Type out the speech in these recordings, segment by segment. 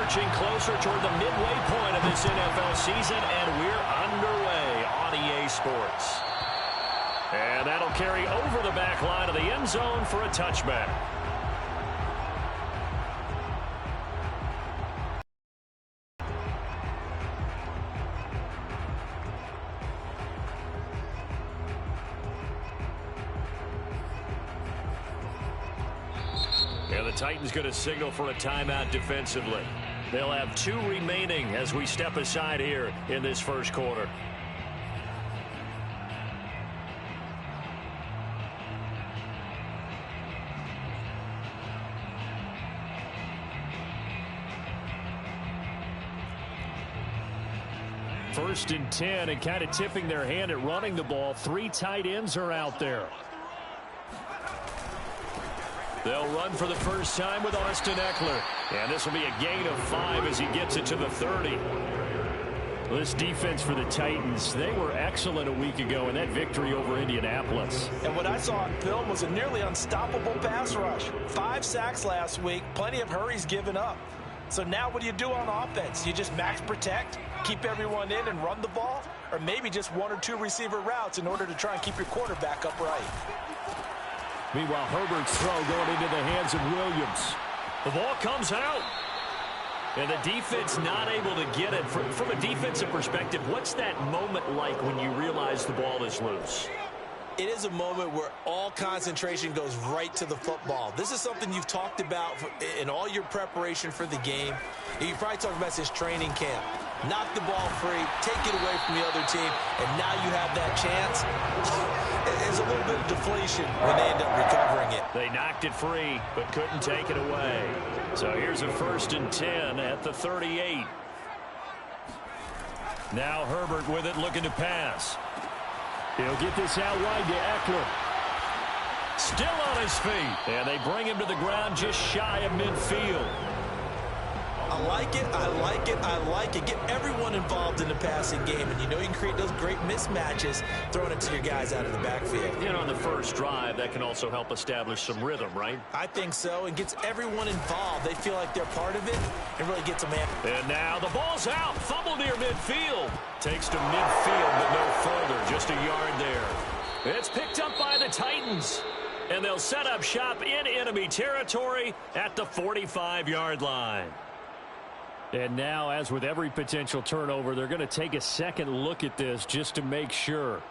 marching closer toward the midway point of this NFL season, and we're underway on EA Sports. And that'll carry over the back line of the end zone for a touchback. And the Titans going to signal for a timeout defensively. They'll have 2 remaining as we step aside here in this first quarter. First and 10, and kind of tipping their hand at running the ball. 3 tight ends are out there. They'll run for the first time with Austin Eckler. And this will be a gain of 5 as he gets it to the 30. This defense for the Titans, they were excellent a week ago in that victory over Indianapolis. And what I saw on film was a nearly unstoppable pass rush. 5 sacks last week, plenty of hurries given up. So now what do you do on offense? You just max protect, keep everyone in and run the ball? Or maybe just 1 or 2 receiver routes in order to try and keep your quarterback upright? Meanwhile, Herbert's throw going into the hands of Williams. The ball comes out. And the defense not able to get it. From a defensive perspective, what's that moment like when you realize the ball is loose? It is a moment where all concentration goes right to the football. This is something you've talked about in all your preparation for the game. You probably talked about since training camp. Knock the ball free, take it away from the other team, and now you have that chance. There's a little bit of deflation when they end up recovering it. They knocked it free, but couldn't take it away. So here's a 1st and 10 at the 38. Now Herbert with it, looking to pass. He'll get this out wide to Eckler. Still on his feet. And they bring him to the ground just shy of midfield. I like it, I like it, I like it. Get everyone involved in the passing game, and you know you can create those great mismatches throwing it to your guys out of the backfield. You know, on the first drive, that can also help establish some rhythm, right? I think so, and gets everyone involved. They feel like they're part of it, and really gets them in. And now the ball's out, fumble near midfield. Takes to midfield, but no further, just a yard there. It's picked up by the Titans, and they'll set up shop in enemy territory at the 45-yard line. And now, as with every potential turnover, they're going to take a second look at this just to make sure.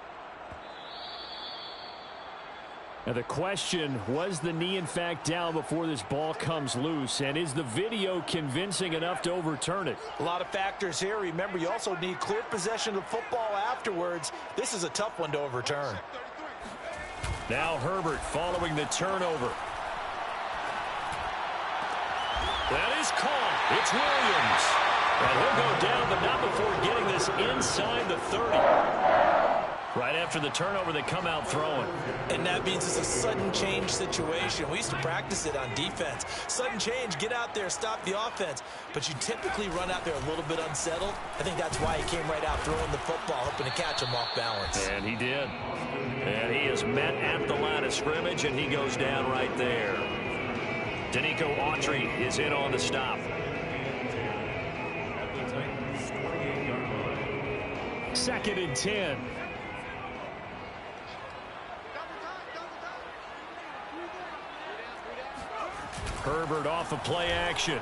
Now the question, was the knee in fact down before this ball comes loose? And is the video convincing enough to overturn it? A lot of factors here. Remember, you also need clear possession of football afterwards. This is a tough one to overturn. Now Herbert following the turnover. That is caught. It's Williams. And he'll go down, but not before getting this inside the 30. Right after the turnover, they come out throwing. And that means it's a sudden change situation. We used to practice it on defense. Sudden change, get out there, stop the offense. But you typically run out there a little bit unsettled. I think that's why he came right out throwing the football, hoping to catch him off balance. And he did. And he is met at the line of scrimmage, and he goes down right there. Danico Autry is in on the stop. Second and 10. Herbert off of play action.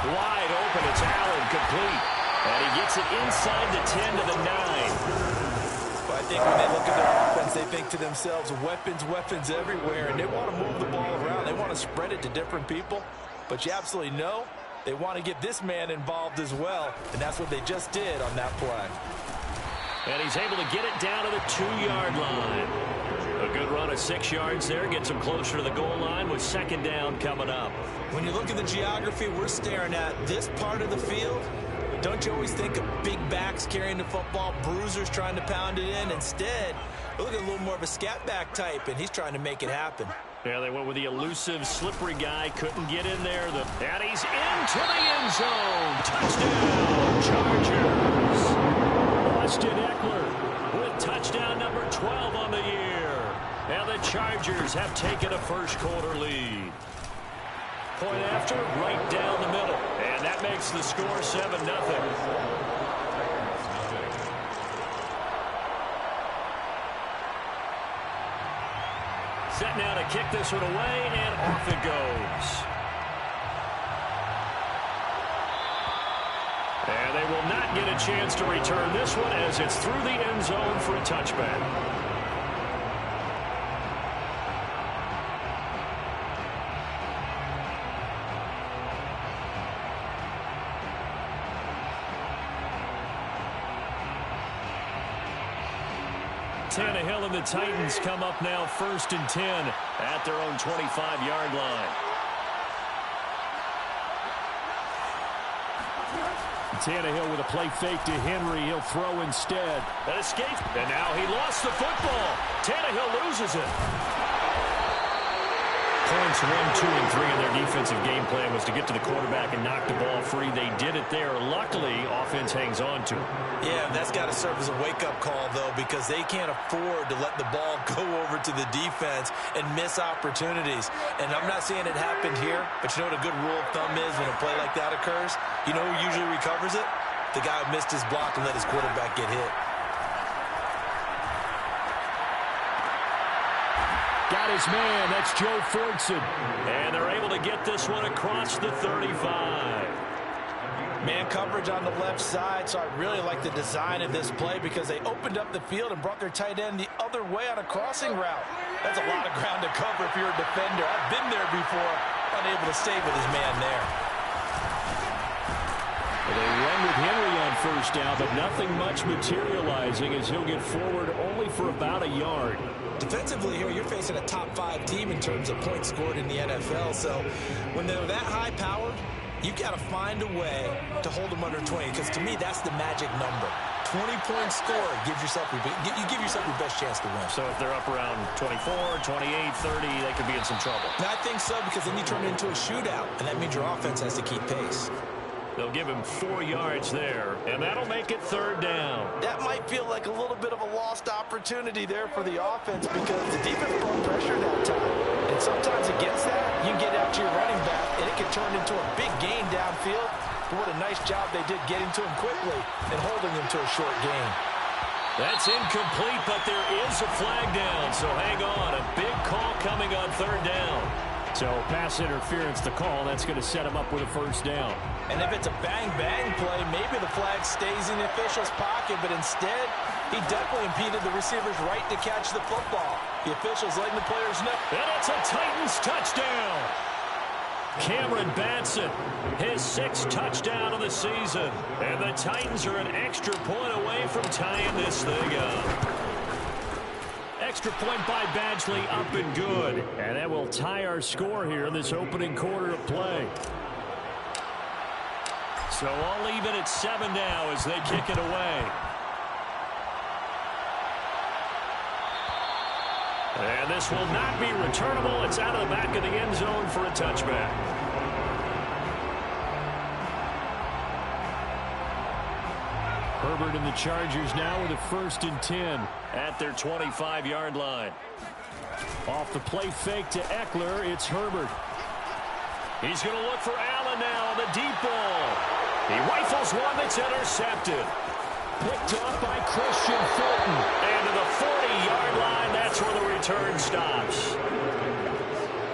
Wide open, it's Allen, complete. And he gets it inside the 10 to the 9. Well, I think when they look at their offense, they think to themselves, weapons, weapons everywhere, and they want to move the ball around. They want to spread it to different people. But you absolutely know they want to get this man involved as well, and that's what they just did on that play. And he's able to get it down to the 2-yard line. A good run of 6 yards there. Gets him closer to the goal line with second down coming up. When you look at the geography we're staring at, this part of the field, don't you always think of big backs carrying the football, bruisers trying to pound it in? Instead, look at a little more of a scat back type, and he's trying to make it happen. Yeah, they went with the elusive, slippery guy. Couldn't get in there. And he's into the end zone. Touchdown, Chargers. Austin Eckler with touchdown number 12 on the year. And the Chargers have taken a first quarter lead. point after, right down the middle. And that makes the score 7-0. Set now to kick this one away, and off it goes. And they will not get a chance to return this one as it's through the end zone for a touchback. Tannehill and the Titans come up now 1st and 10 at their own 25-yard line. Tannehill with a play fake to Henry. He'll throw instead. That escape. And now he lost the football. Tannehill loses it. Points 1, 2, and 3 in their defensive game plan was to get to the quarterback and knock the ball free. They did it there. Luckily, offense hangs on to it. Yeah, that's got to serve as a wake-up call, though, because they can't afford to let the ball go over to the defense and miss opportunities. And I'm not saying it happened here, but you know what a good rule of thumb is when a play like that occurs? You know who usually recovers it? The guy who missed his block and let his quarterback get hit. Got his man. That's Joe Fortson. And they're able to get this one across the 35. Man coverage on the left side, so I really like the design of this play because they opened up the field and brought their tight end the other way on a crossing route. That's a lot of ground to cover if you're a defender. I've been there before, unable to stay with his man there. Well, they run with Henry on 1st down, but nothing much materializing as he'll get forward only for about a yard. Defensively here, you're facing a top 5 team in terms of points scored in the NFL, so when they're that high-powered, you've got to find a way to hold them under 20, because to me, that's the magic number. 20-point score gives yourself you give yourself your best chance to win. So if they're up around 24, 28, 30, they could be in some trouble. And I think so, because then you turn it into a shootout, and that means your offense has to keep pace. They'll give him 4 yards there, and that'll make it 3rd down. That might feel like a little bit of a lost opportunity there for the offense because the defense brought pressure that time. And sometimes against that, you can get out to your running back, and it can turn into a big gain downfield. But what a nice job they did getting to him quickly and holding him to a short gain. That's incomplete, but there is a flag down, so hang on. A big call coming on 3rd down. So pass interference the call. That's going to set him up with a 1st down. And if it's a bang-bang play, maybe the flag stays in the official's pocket, but instead, he definitely impeded the receiver's right to catch the football. The official's letting the players know. And it's a Titans touchdown. Cameron Batson, his 6th touchdown of the season. And the Titans are an extra point away from tying this thing up. Extra point by Badgley, up and good. And that will tie our score here in this opening quarter of play. So I'll leave it at 7 now as they kick it away. And this will not be returnable. It's out of the back of the end zone for a touchback. Herbert and the Chargers now with a 1st and 10 at their 25-yard line. Off the play fake to Eckler, it's Herbert. He's going to look for Allen now on the deep ball. He rifles one that's intercepted. Picked off by Christian Fulton. And to the 40-yard line, that's where the return stops.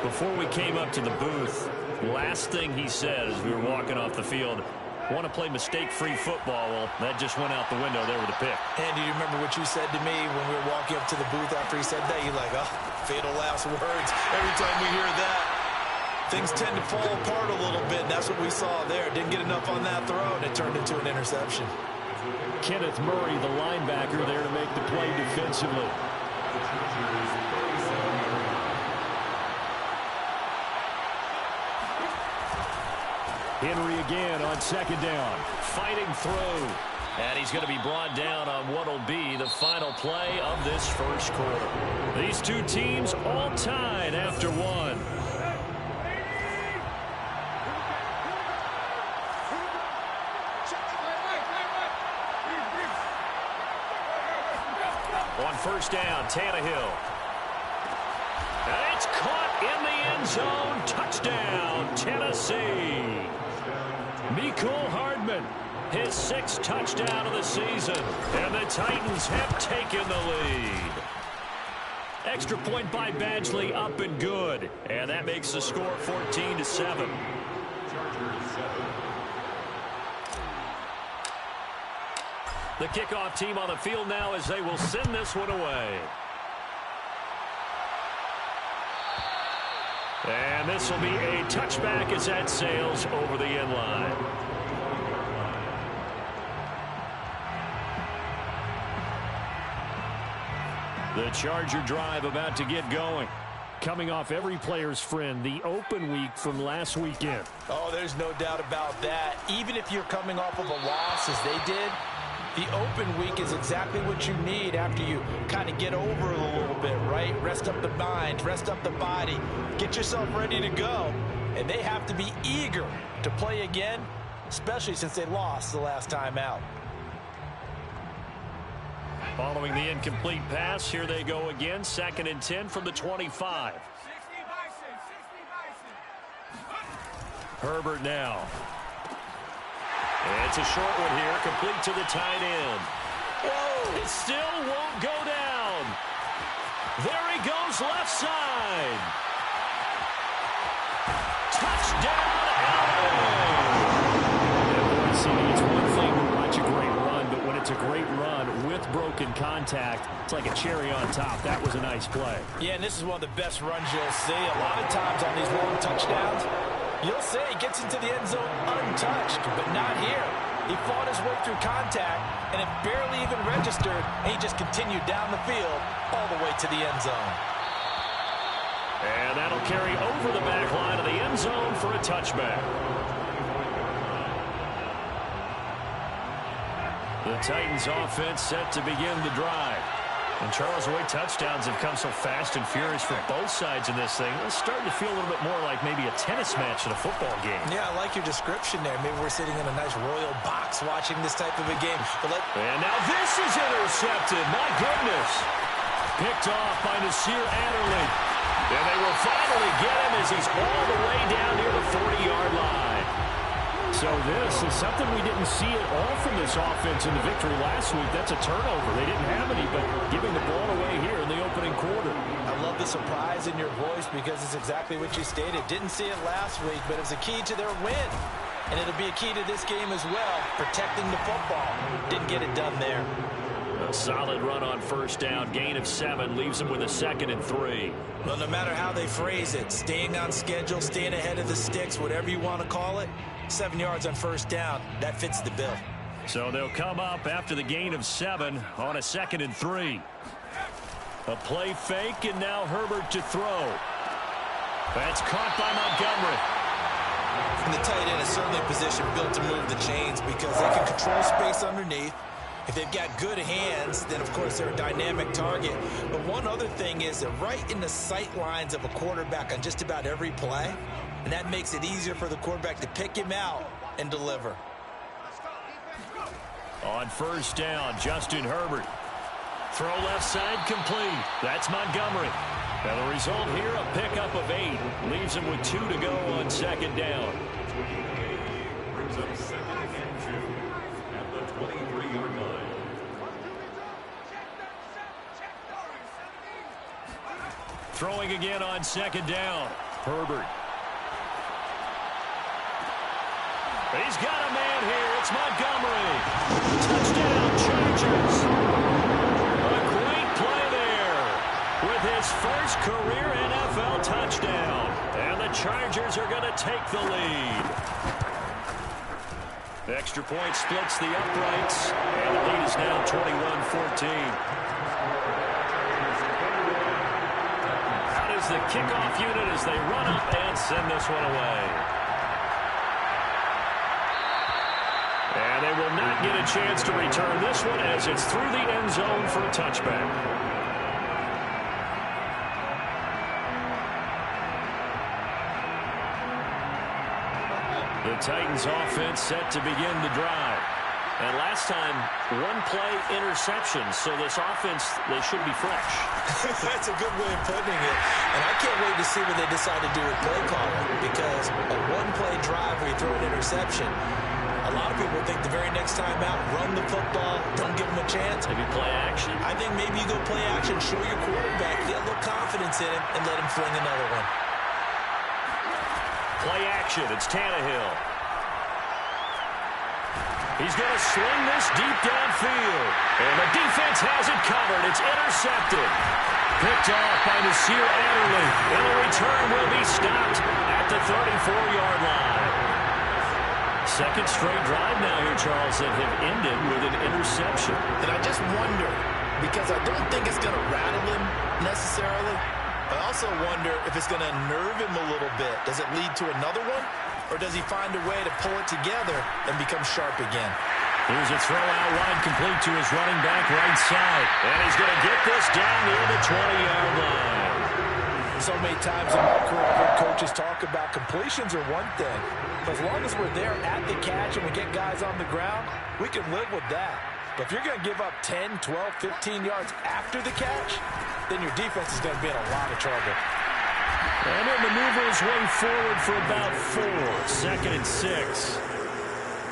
Before we came up to the booth, last thing he said as we were walking off the field, want to play mistake-free football. Well, that just went out the window there with a pick. And do you remember what you said to me when we were walking up to the booth after he said that? You're like, oh, fatal last words. Every time we hear that, things tend to fall apart a little bit, and that's what we saw there. Didn't get enough on that throw, and it turned into an interception. Kenneth Murray, the linebacker, there to make the play defensively. Henry again on 2nd down. Fighting through. And he's going to be brought down on what will be the final play of this 1st quarter. These two teams all tied after 1. On 1st down, Tannehill. And it's caught in the end zone. Touchdown, Tennessee. Mecole Hardman, his 6th touchdown of the season. And the Titans have taken the lead. Extra point by Badgley, up and good. And that makes the score 14-7. The kickoff team on the field now as they will send this one away. And this will be a touchback as that sails over the end line. The Charger drive about to get going. Coming off every player's friend, the open week from last weekend. Oh, there's no doubt about that. Even if you're coming off of a loss as they did, the open week is exactly what you need after you kind of get over it a little bit, right? Rest up the mind, rest up the body, get yourself ready to go. And they have to be eager to play again, especially since they lost the last time out. Following the incomplete pass, here they go again. 2nd and 10 from the 25. Herbert now. It's a short one here, complete to the tight end. Whoa! It still won't go down. There he goes, left side. Touchdown, Allen! It's one thing to watch a great run, but when it's a great run with broken contact, it's like a cherry on top. That was a nice play. Yeah, and this is one of the best runs you'll see. A lot of times on these long touchdowns, you'll see he gets into the end zone untouched, but not here. He fought his way through contact, and it barely even registered, and he just continued down the field all the way to the end zone. And that'll carry over the back line of the end zone for a touchback. The Titans offense set to begin the drive. And Charles, the way touchdowns have come so fast and furious for both sides in this thing, it's starting to feel a little bit more like maybe a tennis match in a football game. Yeah, I like your description there. Maybe we're sitting in a nice royal box watching this type of a game. And now this is intercepted. My goodness. Picked off by Nasir Adderley. And they will finally get him as he's all the way down near the 40-yard line. So this is something we didn't see at all from this offense in the victory last week. That's a turnover. They didn't have any, but giving the ball away here in the opening quarter. I love the surprise in your voice because it's exactly what you stated. Didn't see it last week, but it's a key to their win. And it'll be a key to this game as well, protecting the football. Didn't get it done there. A solid run on first down. Gain of 7 leaves them with a 2nd and 3. Well, no matter how they phrase it, staying on schedule, staying ahead of the sticks, whatever you want to call it, 7 yards on first down, that fits the bill. So they'll come up after the gain of 7 on a 2nd and 3. A play fake, and now Herbert to throw. That's caught by Montgomery. And the tight end is certainly a position built to move the chains because they can control space underneath. If they've got good hands, then, of course, they're a dynamic target. But one other thing is they're right in the sight lines of a quarterback on just about every play. And that makes it easier for the quarterback to pick him out and deliver. On first down, Justin Herbert. Throw left side complete. That's Montgomery. And the result here, a pickup of 8. Leaves him with 2 to go on 2nd down. Brings up 2nd and 2 at the 23-yard line. Throwing again on 2nd down. Herbert. He's got a man here. It's Montgomery. Touchdown, Chargers. A great play there with his first career NFL touchdown. And the Chargers are going to take the lead. The extra point splits the uprights. And the lead is now 21-14. Out is the kickoff unit as they run up and send this one away. And they will not get a chance to return this one as it's through the end zone for a touchback. The Titans offense set to begin the drive. And last time, one play interception, so this offense, they should be fresh. That's a good way of putting it. And I can't wait to see what they decide to do with play calling, because a one-play drive where you throw an interception, a lot of people think the very next time out, run the football, don't give them a chance. Maybe play action. I think maybe you go play action, show your quarterback, get a little confidence in him, and let him fling another one. Play action. It's Tannehill. He's going to swing this deep downfield. And the defense has it covered. It's intercepted. Picked off by Nasir Adderley. And the return will be stopped at the 34-yard line. Second straight drive now here, Charles, that have ended with an interception. And I just wonder, because I don't think it's going to rattle him necessarily. I also wonder if it's going to nerve him a little bit. Does it lead to another one? Or does he find a way to pull it together and become sharp again? Here's a throw out wide, complete to his running back right side. And he's going to get this down near the 20-yard line. So many times in my career, I've heard coaches talk about completions are one thing. But as long as we're there at the catch and we get guys on the ground, we can live with that. But if you're going to give up 10, 12, 15 yards after the catch, then your defense is going to be in a lot of trouble. And he'll maneuver his way forward for about 4. 2nd and 6.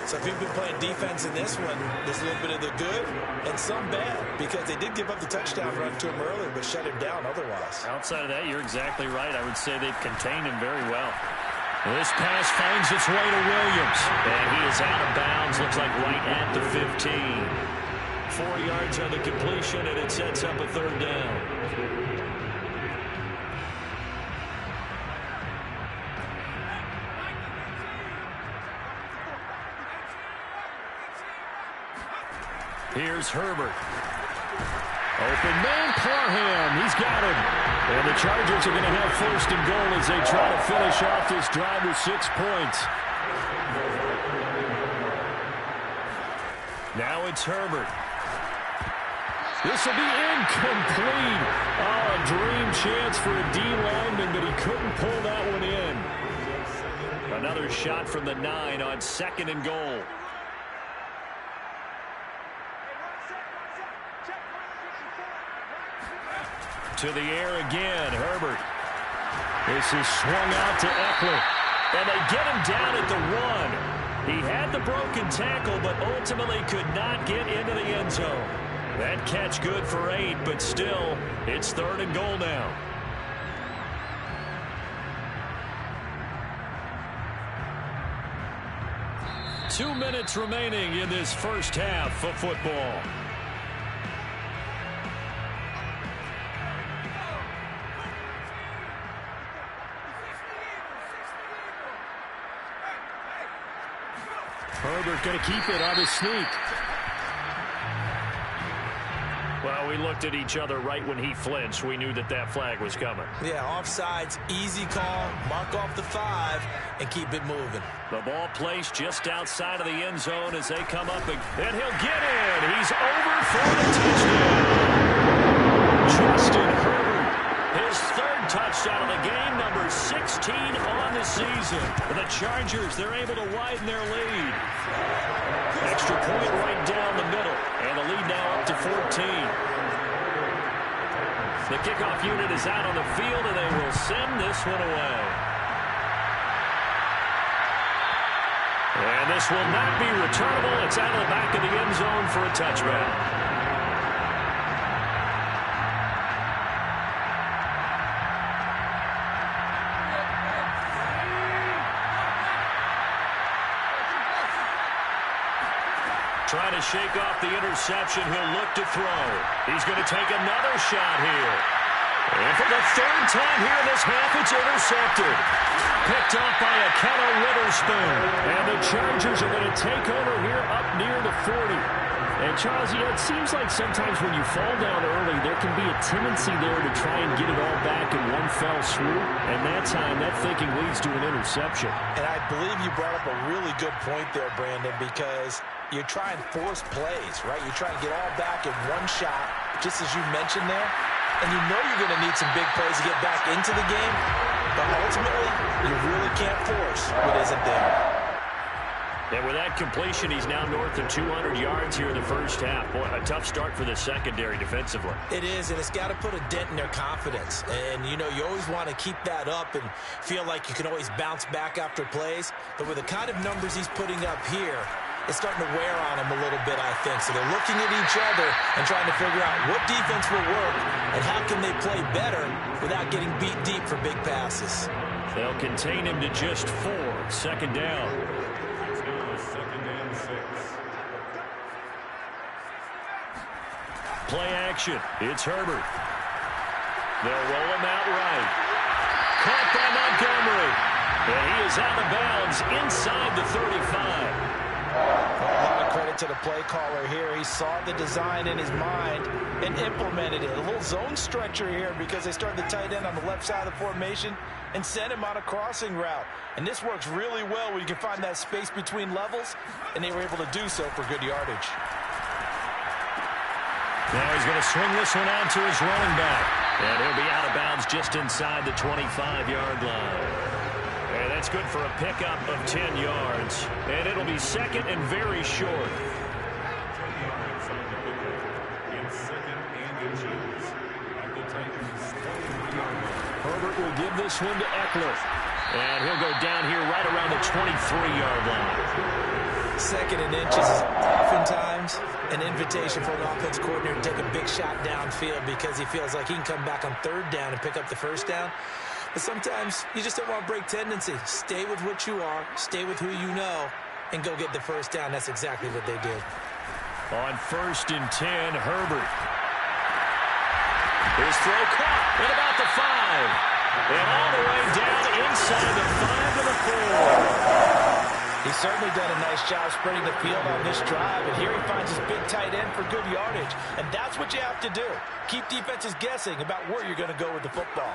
So if you've been playing defense in this one, there's a little bit of the good and some bad, because they did give up the touchdown run to him earlier, but shut him down otherwise. Outside of that, you're exactly right. I would say they've contained him very well. This pass finds its way to Williams. And he is out of bounds. Looks like right at the 15. 4 yards on the completion, and it sets up a 3rd down. Here's Herbert. Open man, Parham. He's got him. And the Chargers are going to have 1st and goal as they try to finish off this drive with 6 points. Now it's Herbert. This will be incomplete. Oh, a dream chance for a D lineman, but he couldn't pull that one in. Another shot from the 9 on 2nd and goal. To the air again, Herbert. This is swung out to Eckler. And they get him down at the 1. He had the broken tackle, but ultimately could not get into the end zone. That catch good for 8, but still, it's 3rd and goal now. Two minutes remaining in this first half of football. Herbert going to keep it on his sneak. Well, we looked at each other right when he flinched. We knew that that flag was coming. Yeah, offsides, easy call, mark off the 5, and keep it moving. The ball placed just outside of the end zone as they come up, and he'll get in. He's over for the touchdown. Justin Herbert, his 3rd touchdown of the game, number 16 on the season. The Chargers, they're able to widen their lead. Extra point right down the middle, and the lead now up to 14. The kickoff unit is out on the field, and they will send this one away. And this will not be returnable. It's out of the back of the end zone for a touchback. Trying to shake off the interception. He'll look to throw. He's going to take another shot here. And for the 3rd time here in this half, it's intercepted. Picked off by Akenna Witherspoon. And the Chargers are going to take over here up near the 40. And, Charles, you know, it seems like sometimes when you fall down early, there can be a tendency there to try and get it all back in one fell swoop. And that time, that thinking leads to an interception. And I believe you brought up a really good point there, Brandon, because you try and force plays, right? You try and get all back in one shot, just as you mentioned there. And you know you're going to need some big plays to get back into the game. But ultimately, you really can't force what isn't there. And with that completion, he's now north of 200 yards here in the first half. Boy, a tough start for the secondary defensively. It is, and it's got to put a dent in their confidence. And, you know, you always want to keep that up and feel like you can always bounce back after plays. But with the kind of numbers he's putting up here, it's starting to wear on them a little bit, I think. So they're looking at each other and trying to figure out what defense will work and how can they play better without getting beat deep for big passes. They'll contain him to just 4. Second down. It's now 2nd and 6. Play action. It's Herbert. They'll roll him out right. Caught by Montgomery. And he is out of bounds inside the 35. A lot of credit to the play caller here. He saw the design in his mind and implemented it. A little zone stretcher here because they started the tight end on the left side of the formation and sent him on a crossing route. And this works really well when you can find that space between levels, and they were able to do so for good yardage. Now he's going to swing this one out to his running back. And he'll be out of bounds just inside the 25-yard line. And that's good for a pickup of 10 yards. And it'll be second and very short. 10 yards on the pickup. In 2nd and inches. At the Titans' 23-yard line. Herbert will give this one to Eckler. And he'll go down here right around the 23-yard line. 2nd and inches is oftentimes an invitation for an offense coordinator to take a big shot downfield because he feels like he can come back on 3rd down and pick up the 1st down. But sometimes you just don't want to break tendency. Stay with what you are, stay with who you know, and go get the 1st down. That's exactly what they did. On 1st and 10, Herbert. His throw caught at about the 5. And all the way down inside the 5 to the 4. He's certainly done a nice job spreading the field on this drive, and here he finds his big tight end for good yardage. And that's what you have to do. Keep defenses guessing about where you're going to go with the football.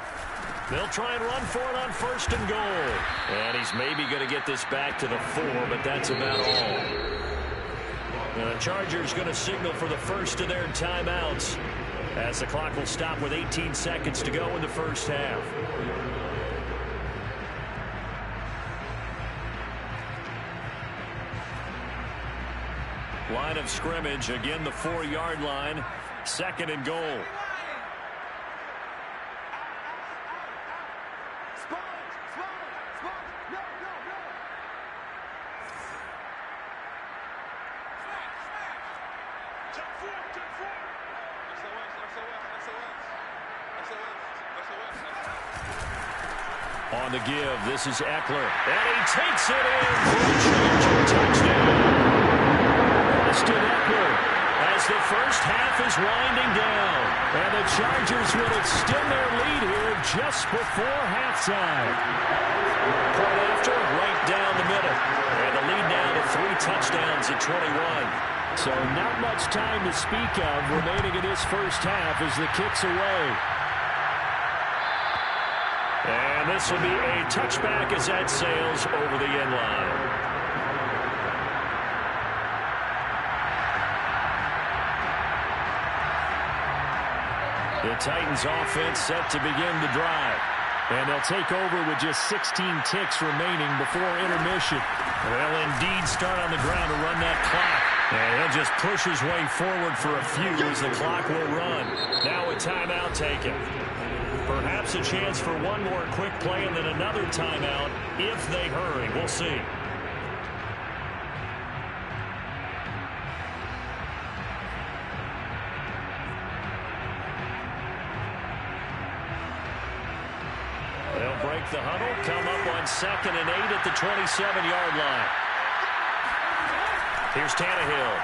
They'll try and run for it on 1st and goal. And he's maybe going to get this back to the 4, but that's about all. And the Chargers going to signal for the first of their timeouts as the clock will stop with 18 seconds to go in the first half. Line of scrimmage, again the 4-yard line, 2nd and goal. On the give, this is Eckler, and he takes it in for a Charger touchdown. Austin Eckler, as the first half is winding down, and the Chargers will extend their lead here just before halftime. Point after, right down the middle, and the lead now to 3 touchdowns at 21. So not much time to speak of remaining in this first half as the kick's away. And this will be a touchback as that sails over the end line. The Titans offense set to begin the drive. And they'll take over with just 16 ticks remaining before intermission. They'll indeed start on the ground to run that clock. And he'll just push his way forward for a few as the clock will run. Now a timeout taken. Perhaps a chance for one more quick play and then another timeout if they hurry. We'll see. They'll break the huddle, come up on 2nd and 8 at the 27-yard line. Here's Tannehill.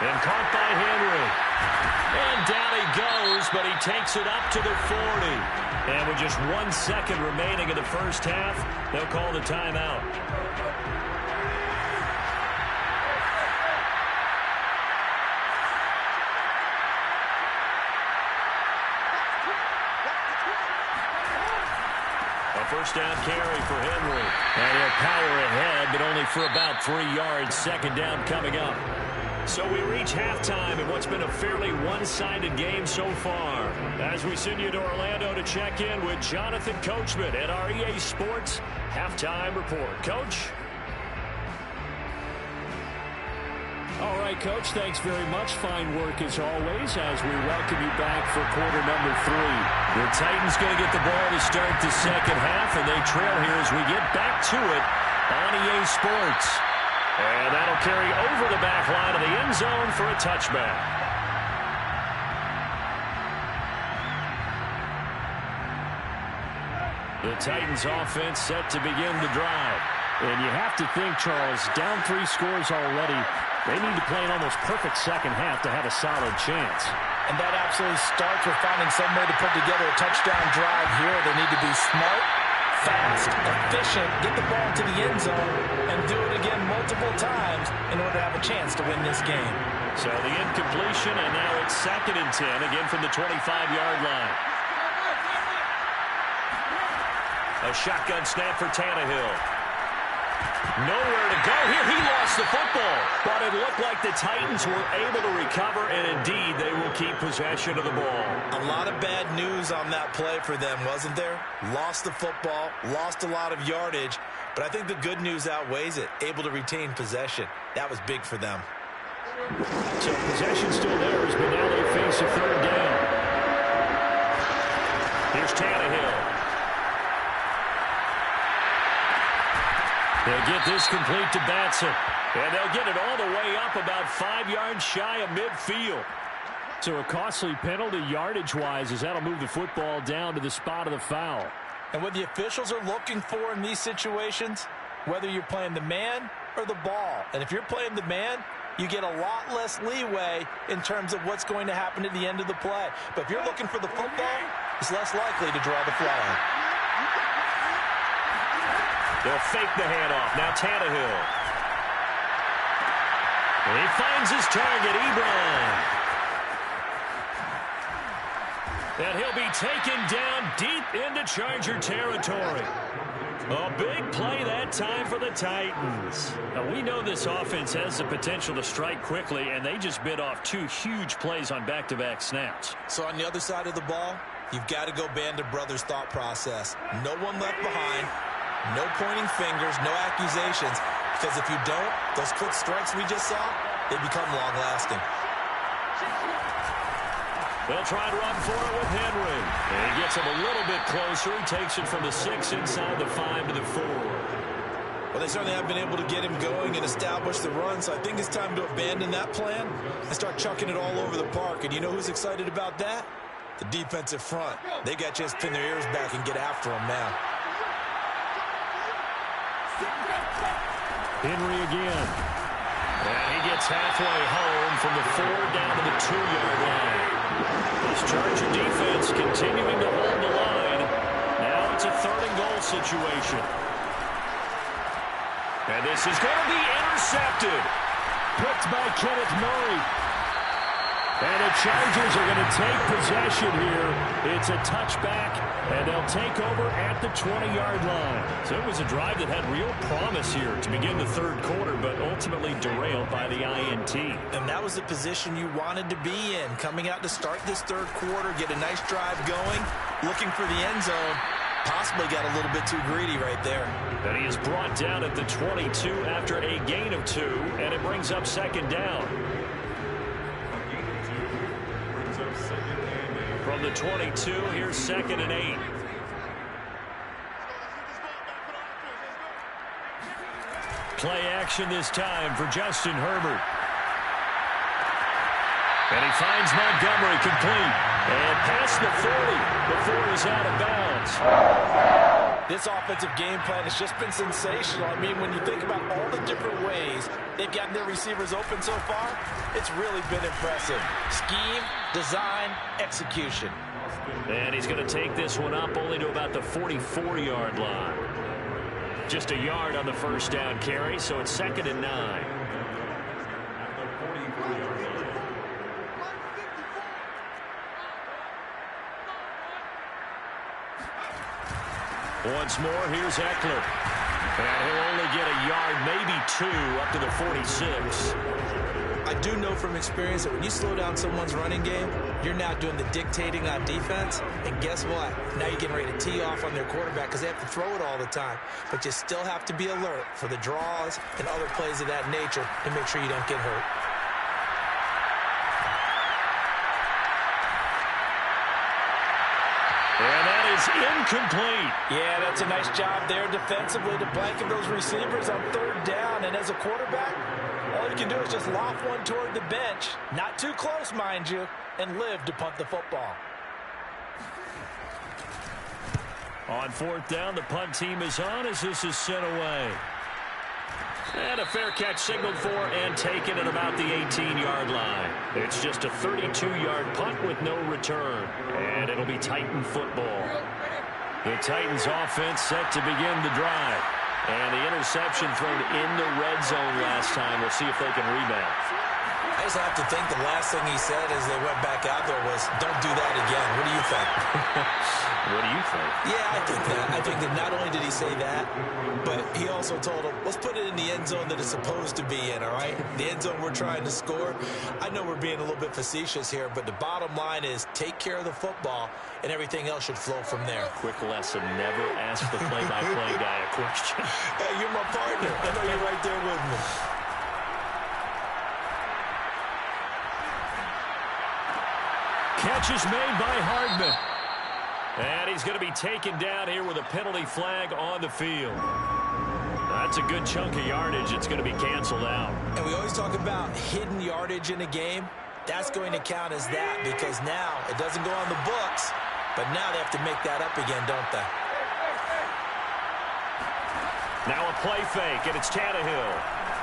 And caught by Henry. And down he goes, but he takes it up to the 40. And with just 1 second remaining in the first half, they'll call the timeout. A first down carry for Henry. And he'll power ahead, but only for about 3 yards. 2nd down coming up. So we reach halftime in what's been a fairly one-sided game so far. As we send you to Orlando to check in with Jonathan Coachman at our EA Sports Halftime Report. Coach? All right, Coach, thanks very much. Fine work as always as we welcome you back for quarter number 3. The Titans going to get the ball to start the second half, and they trail here as we get back to it on EA Sports. And that'll carry over the back line of the end zone for a touchback. The Titans offense set to begin the drive. And you have to think, Charles, down 3 scores already. They need to play an almost perfect second half to have a solid chance. And that absolutely starts with finding some way to put together a touchdown drive here. They need to be smart, fast, efficient, get the ball to the end zone, and do it again multiple times in order to have a chance to win this game. So the incompletion, and now it's 2nd and 10, again from the 25-yard line. A shotgun snap for Tannehill. Nowhere to go here. He lost the football. But it looked like the Titans were able to recover, and indeed they will keep possession of the ball. A lot of bad news on that play for them, wasn't there? Lost the football, lost a lot of yardage, but I think the good news outweighs it. Able to retain possession. That was big for them. So possession still theirs, but now they face a 3rd down. Here's Tannehill. They'll get this complete to Batson. And they'll get it all the way up about 5 yards shy of midfield. So a costly penalty yardage-wise as that'll move the football down to the spot of the foul. And what the officials are looking for in these situations, whether you're playing the man or the ball. And if you're playing the man, you get a lot less leeway in terms of what's going to happen at the end of the play. But if you're looking for the football, it's less likely to draw the flag. They'll fake the handoff. Now Tannehill. And he finds his target, Ebron. And he'll be taken down deep into Charger territory. A big play that time for the Titans. Now, we know this offense has the potential to strike quickly, and they just bit off 2 huge plays on back-to-back snaps. So on the other side of the ball, you've got to go Band of Brothers thought process. No one left behind. No pointing fingers, no accusations, because if you don't, those quick strikes we just saw, they become long-lasting. They'll try to run for it with Henry. And he gets him a little bit closer. He takes it from the 6 inside the 5 to the 4. Well, they certainly have been able to get him going and establish the run, so I think it's time to abandon that plan and start chucking it all over the park. And you know who's excited about that? The defensive front. They got a chance to pin their ears back and get after him now. Henry again. And he gets halfway home from the 4 down to the 2-yard line. This Charger defense continuing to hold the line. Now it's a 3rd and goal situation. And this is going to be intercepted. Picked by Kenneth Murray. And the Chargers are going to take possession here. It's a touchback, and they'll take over at the 20-yard line. So it was a drive that had real promise here to begin the 3rd quarter, but ultimately derailed by the INT. And that was the position you wanted to be in, coming out to start this 3rd quarter, get a nice drive going, looking for the end zone. Possibly got a little bit too greedy right there. And he is brought down at the 22 after a gain of 2, and it brings up 2nd down. From the 22, here's 2nd and 8. Play action this time for Justin Herbert. And he finds Montgomery complete. And past the 40 before he's out of bounds. This offensive game plan has just been sensational. I mean, when you think about all the different ways they've gotten their receivers open so far, it's really been impressive. Scheme, design, execution. And he's going to take this one up only to about the 44-yard line. Just a yard on the 1st down carry, so it's 2nd and 9. Once more, here's Eckler. And he'll only get a yard, maybe 2, up to the 46. I do know from experience that when you slow down someone's running game, you're now doing the dictating on defense. And guess what? Now you're getting ready to tee off on their quarterback because they have to throw it all the time. But you still have to be alert for the draws and other plays of that nature to make sure you don't get hurt. is incomplete. Yeah, that's a nice job there defensively to blanket those receivers on third down. And as a quarterback, all you can do is just loft one toward the bench. Not too close, mind you, and live to punt the football. On fourth down, the punt team is on as this is sent away. And a fair catch signaled for and taken at about the 18-yard line. It's just a 32-yard punt with no return. And it'll be Titan football. The Titans offense set to begin the drive. And the interception thrown in the red zone last time. We'll see if they can rebound. I just have to think the last thing he said as they went back out there was, don't do that again. What do you think? What do you think? Yeah, I think that. I think that not only did he say that, but he also told him, let's put it in the end zone that it's supposed to be in, all right? The end zone we're trying to score. I know we're being a little bit facetious here, but the bottom line is take care of the football, and everything else should flow from there. Quick lesson, never ask the play-by-play guy a question. Hey, you're my partner. I know you're right there with me. Catch is made by Hardman. And he's going to be taken down here with a penalty flag on the field. That's a good chunk of yardage. It's going to be canceled out. And we always talk about hidden yardage in a game. That's going to count as that because now it doesn't go on the books, but now they have to make that up again, don't they? Now a play fake, and it's Tannehill.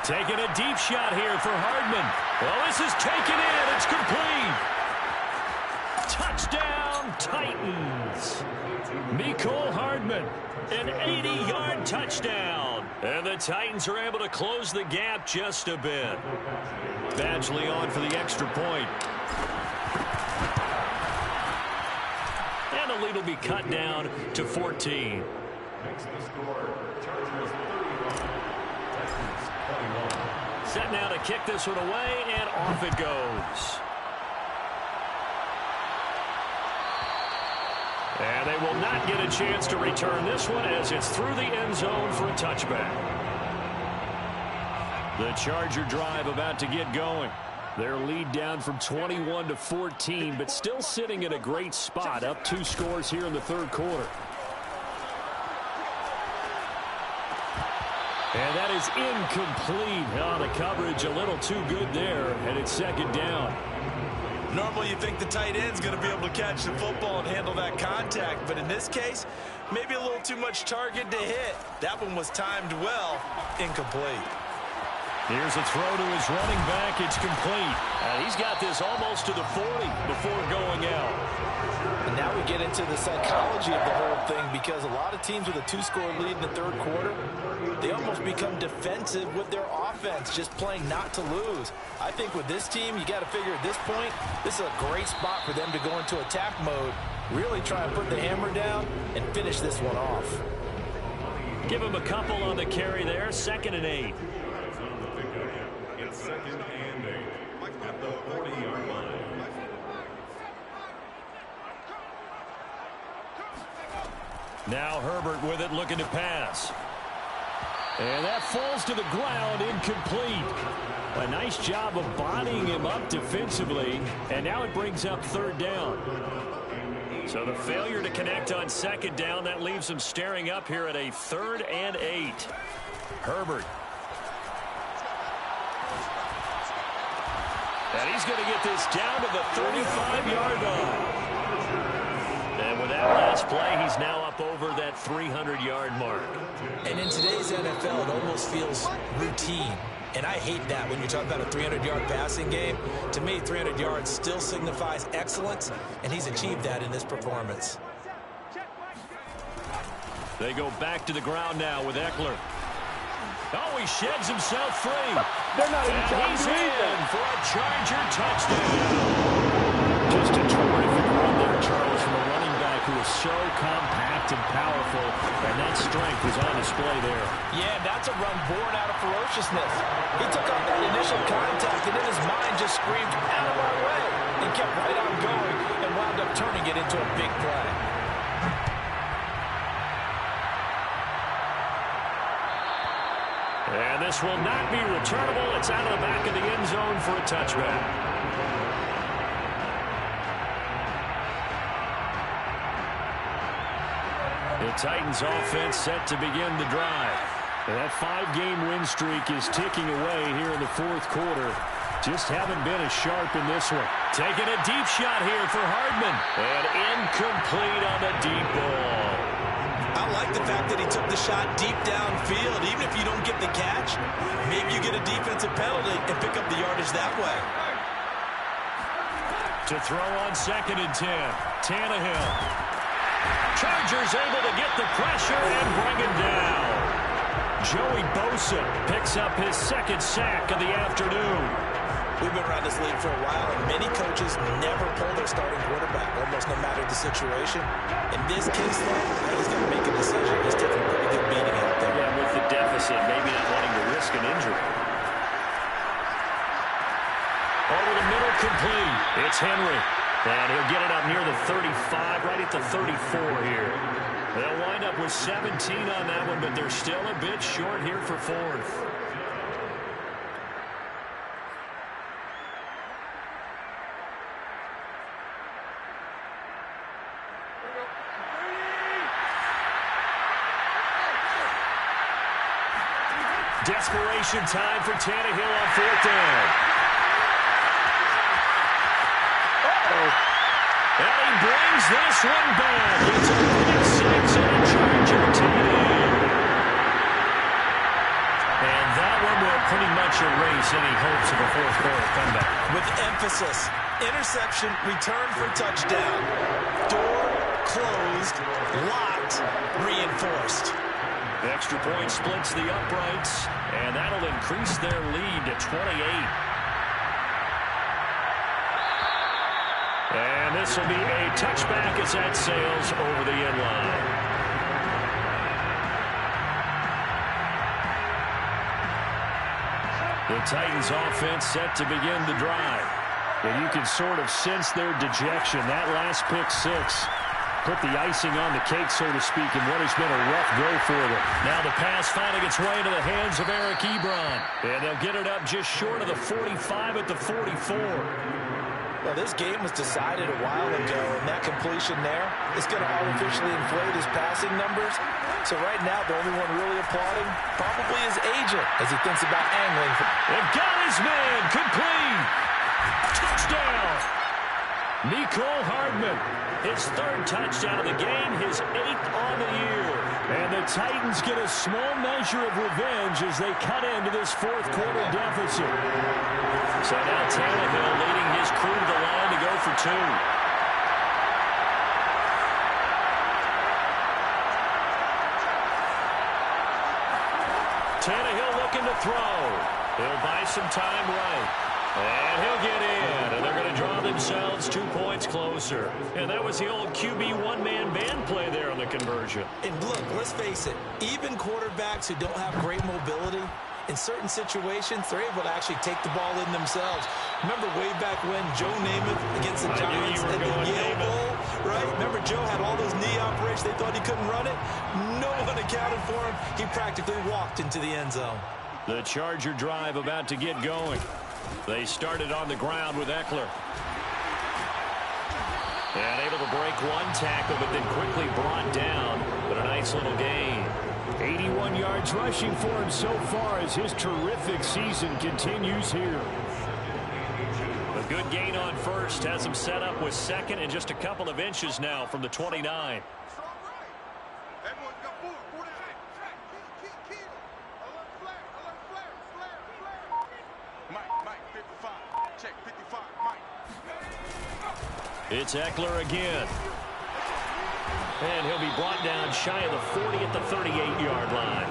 Taking a deep shot here for Hardman. Well, this is taken in. It's complete. Touchdown, Titans. Mecole Hardman, an 80-yard touchdown. And the Titans are able to close the gap just a bit. Badgley on for the extra point. And the lead will be cut down to 14. Next to score, Chargers 31, Texans 21. Set now to kick this one away, and off it goes. And they will not get a chance to return this one as it's through the end zone for a touchback. The Charger drive about to get going. Their lead down from 21 to 14, but still sitting in a great spot, up 2 scores here in the third quarter. And that is incomplete. Oh, the coverage a little too good there, and it's second down. Normally you think the tight end's going to be able to catch the football and handle that contact, but in this case, maybe a little too much target to hit. That one was timed well, incomplete. Here's a throw to his running back. It's complete. He's got this almost to the 40 before going out. And now we get into the psychology of the whole thing because a lot of teams with a 2-score lead in the third quarter, they almost become defensive with their offense, just playing not to lose. I think with this team, you got to figure at this point, this is a great spot for them to go into attack mode, really try and put the hammer down and finish this one off. Give him a couple on the carry there, 2nd and 8. It's 2nd and 8 at the 40-yard line. Now Herbert with it, looking to pass. And that falls to the ground, incomplete. A nice job of bodying him up defensively, and now it brings up 3rd down. So the failure to connect on 2nd down, that leaves him staring up here at a 3rd and 8. Herbert. And he's going to get this down to the 35-yard line. And with that last play, he's now up over that 300-yard mark. And in today's NFL, it almost feels routine. And I hate that when you're talking about a 300-yard passing game. To me, 300 yards still signifies excellence, and he's achieved that in this performance. They go back to the ground now with Eckler. Oh, he sheds himself free. They're not even and he's in for a Charger touchdown. Just a terrific run there, Charles, from a running back who is so compact and powerful, and that strength was on display there. Yeah, that's a run born out of ferociousness. He took on that initial contact, and in his mind just screamed, out of my way, and kept right on going and wound up turning it into a big play. And this will not be returnable. It's out of the back of the end zone for a touchback. The Titans offense set to begin the drive. And that 5-game win streak is ticking away here in the fourth quarter. Just haven't been as sharp in this one. Taking a deep shot here for Hardman. And incomplete on the deep ball. I like the fact that he took the shot deep downfield. Even if you don't get the catch, maybe you get a defensive penalty and pick up the yardage that way. To throw on 2nd and 10. Tannehill. Chargers able to get the pressure and bring him down. Joey Bosa picks up his 2nd sack of the afternoon. We've been around this league for a while, and many coaches never pull their starting quarterback, almost no matter the situation. In this case, though, he's going to make a decision. He's taking a pretty good beating out there. Yeah, with the deficit, maybe not wanting to risk an injury. Over the middle, complete. It's Henry. And he'll get it up near the 35, right at the 34 here. They'll wind up with 17 on that one, but they're still a bit short here for 4th. Desperation time for Tannehill on 4th down. And he brings this one back. It's a 6 and a Charger TD. And that one will pretty much erase any hopes of a fourth quarter comeback. With emphasis, interception, return for touchdown. Door closed, locked, reinforced. The extra point splits the uprights, and that'll increase their lead to 28. And this will be a touchback as that sails over the end line. The Titans offense set to begin the drive. And you can sort of sense their dejection. That last pick 6 put the icing on the cake, so to speak, in what has been a rough go for them. Now the pass finding its way into the hands of Eric Ebron. And they'll get it up just short of the 45 at the 44. Well, this game was decided a while ago, and that completion there is going to artificially inflate his passing numbers. So right now, the only one really applauding probably his agent as he thinks about angling. They've got his man, complete. Touchdown. Nicole Hardman, his 3rd touchdown of the game, his 8th on the year. And the Titans get a small measure of revenge as they cut into this fourth quarter deficit. So now Tannehill leading his crew to the line to go for 2. Tannehill looking to throw. He'll buy some time right. And he'll get in, and they're going to draw themselves 2 points closer. And that was the old QB one-man band play there on the conversion. And look, let's face it, even quarterbacks who don't have great mobility, in certain situations, they're able to actually take the ball in themselves. Remember way back when Joe Namath against the Giants at the Yale Bowl, right? Remember Joe had all those knee operations. They thought he couldn't run it. No one accounted for him. He practically walked into the end zone. The Charger drive about to get going. They started on the ground with Eckler. And able to break one tackle, but then quickly brought down. But a nice little gain. 81 yards rushing for him so far as his terrific season continues here. A good gain on first. Has him set up with 2nd and just a couple of inches now from the 29. It's Eckler again. And he'll be brought down shy of the 40 at the 38-yard line.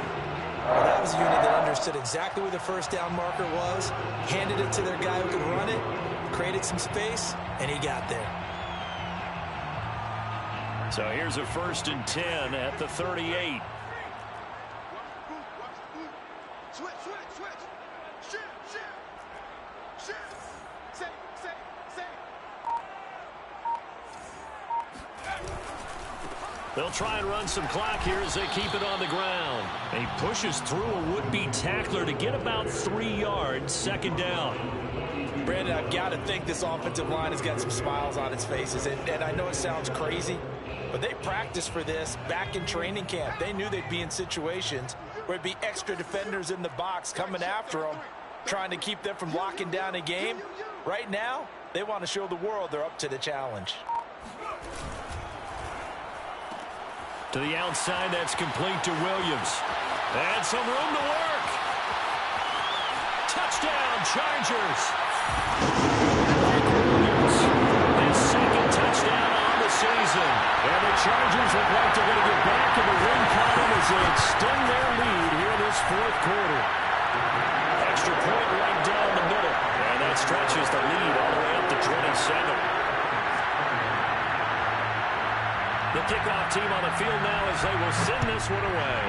Well, that was a unit that understood exactly where the first down marker was, handed it to their guy who could run it, created some space, and he got there. So here's a 1st and 10 at the 38. They'll try and run some clock here as they keep it on the ground. And he pushes through a would-be tackler to get about 3 yards, 2nd down. Brandon, I've got to think this offensive line has got some smiles on its faces. And I know it sounds crazy, But they practiced for this back in training camp. They knew they'd be in situations where it'd be extra defenders in the box coming after them, trying to keep them from locking down a game. Right now, they want to show the world they're up to the challenge. To the outside, that's complete to Williams. And some room to work. Touchdown, Chargers. Williams, his second touchdown on the season. And the Chargers look like they're going to get back in the win column as they extend their lead here in this fourth quarter. Extra point right down the middle. And that stretches the lead all the way up to 27. The kickoff team on the field now as they will send this one away.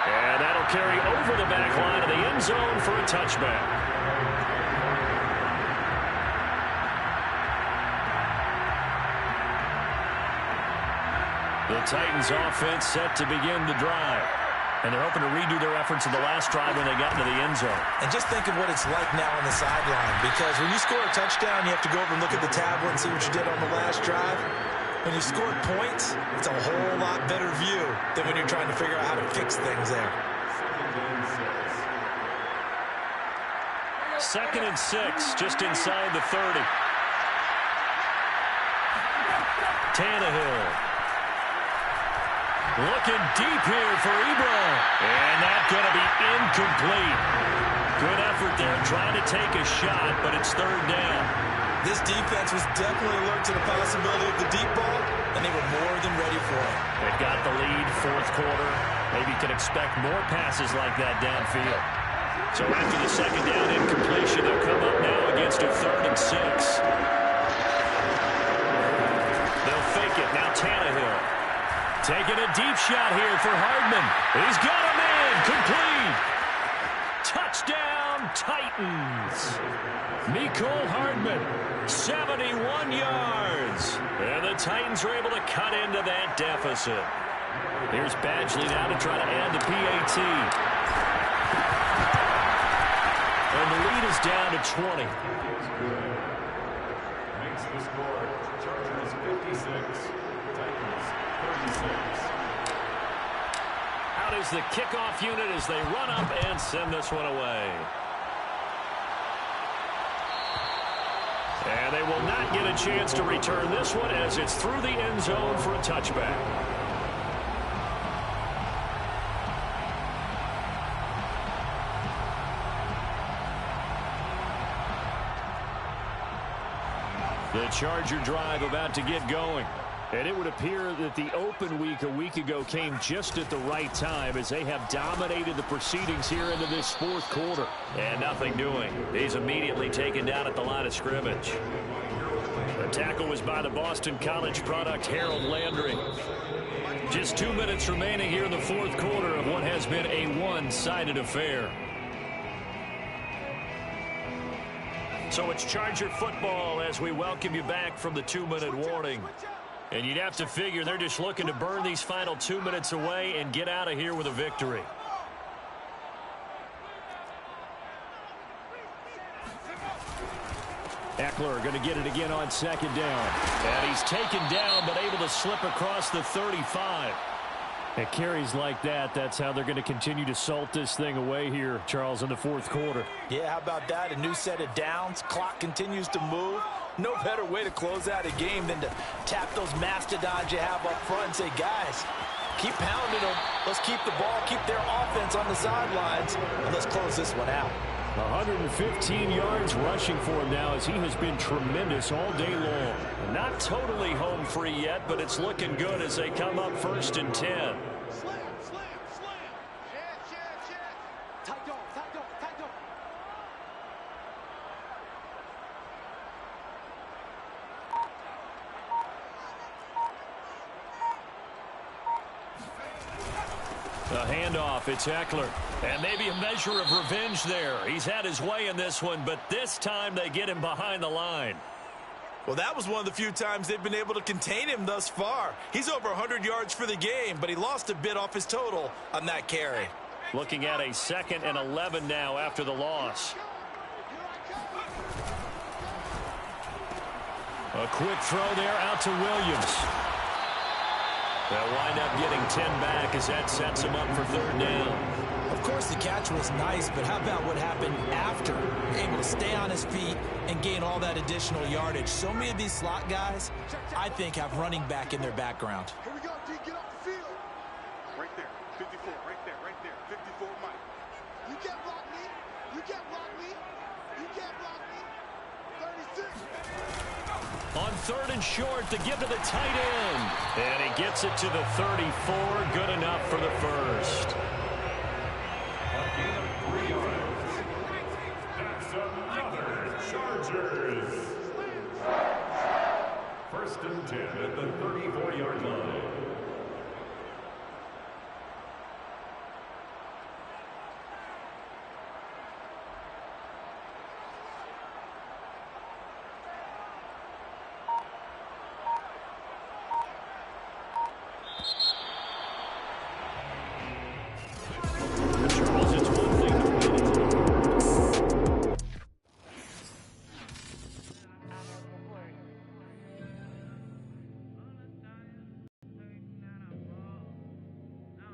And that'll carry over the back line of the end zone for a touchback. The Titans offense set to begin the drive. And they're hoping to redo their efforts in the last drive when they got into the end zone. And just think of what it's like now on the sideline, because when you score a touchdown, you have to go over and look at the tablet and see what you did on the last drive. When you scored points, it's a whole lot better view than when you're trying to figure out how to fix things there. 2nd and 6, just inside the 30. Tannehill. Looking deep here for Ebron. And that's going to be incomplete. Good effort there trying to take a shot, but it's 3rd down. This defense was definitely alert to the possibility of the deep ball, and they were more than ready for it. They've got the lead, fourth quarter. Maybe can expect more passes like that downfield. So after the 2nd down incompletion, they'll come up now against a 3rd and 6. They'll fake it. Now Tannehill. Taking a deep shot here for Hardman. He's got a man. Complete. Touchdown, Titans. Mecole Hardman, 71 yards. And the Titans are able to cut into that deficit. Here's Badgley now to try to add the PAT. And the lead is down to 20. Makes the score. Chargers 56. Titans 36. Out is the kickoff unit as they run up and send this one away. And they will not get a chance to return this one as it's through the end zone for a touchback. The Charger drive about to get going. And it would appear that the open week a week ago came just at the right time as they have dominated the proceedings here into this fourth quarter. And nothing doing. He's immediately taken down at the line of scrimmage. The tackle was by the Boston College product, Harold Landry. Just 2 minutes remaining here in the fourth quarter of what has been a one-sided affair. So it's Charger football as we welcome you back from the 2-minute warning. And you'd have to figure they're just looking to burn these final 2 minutes away and get out of here with a victory. Eckler going to get it again on 2nd down. And he's taken down but able to slip across the 35. At carries like that, that's how they're going to continue to salt this thing away here, Charles, in the fourth quarter. Yeah, how about that? A new set of downs. Clock continues to move. No better way to close out a game than to tap those mastodons you have up front and say, guys, keep pounding them. Let's keep the ball, keep their offense on the sidelines, and let's close this one out. 115 yards rushing for him now as he has been tremendous all day long. Not totally home free yet, but it's looking good as they come up 1st and 10. The handoff, it's Eckler. And maybe a measure of revenge there. He's had his way in this one, but this time they get him behind the line. Well, that was one of the few times they've been able to contain him thus far. He's over 100 yards for the game, but he lost a bit off his total on that carry. Looking at a 2nd and 11 now after the loss. A quick throw there out to Williams. They'll wind up getting 10 back as that sets him up for third down. Of course, the catch was nice, but how about what happened after? Able to stay on his feet and gain all that additional yardage. So many of these slot guys, I think, have running back in their background. Here we go, D. Get off the field. Right there. 54. Right there. Right there. 54, Mike. You can't block me. You can't block me. You can't block me. 36. On third and short, to give to the tight end. And he gets it to the 34. Good enough for the first. A gain of 3 yards. That's another Chargers. First and 10 at the 34-yard line.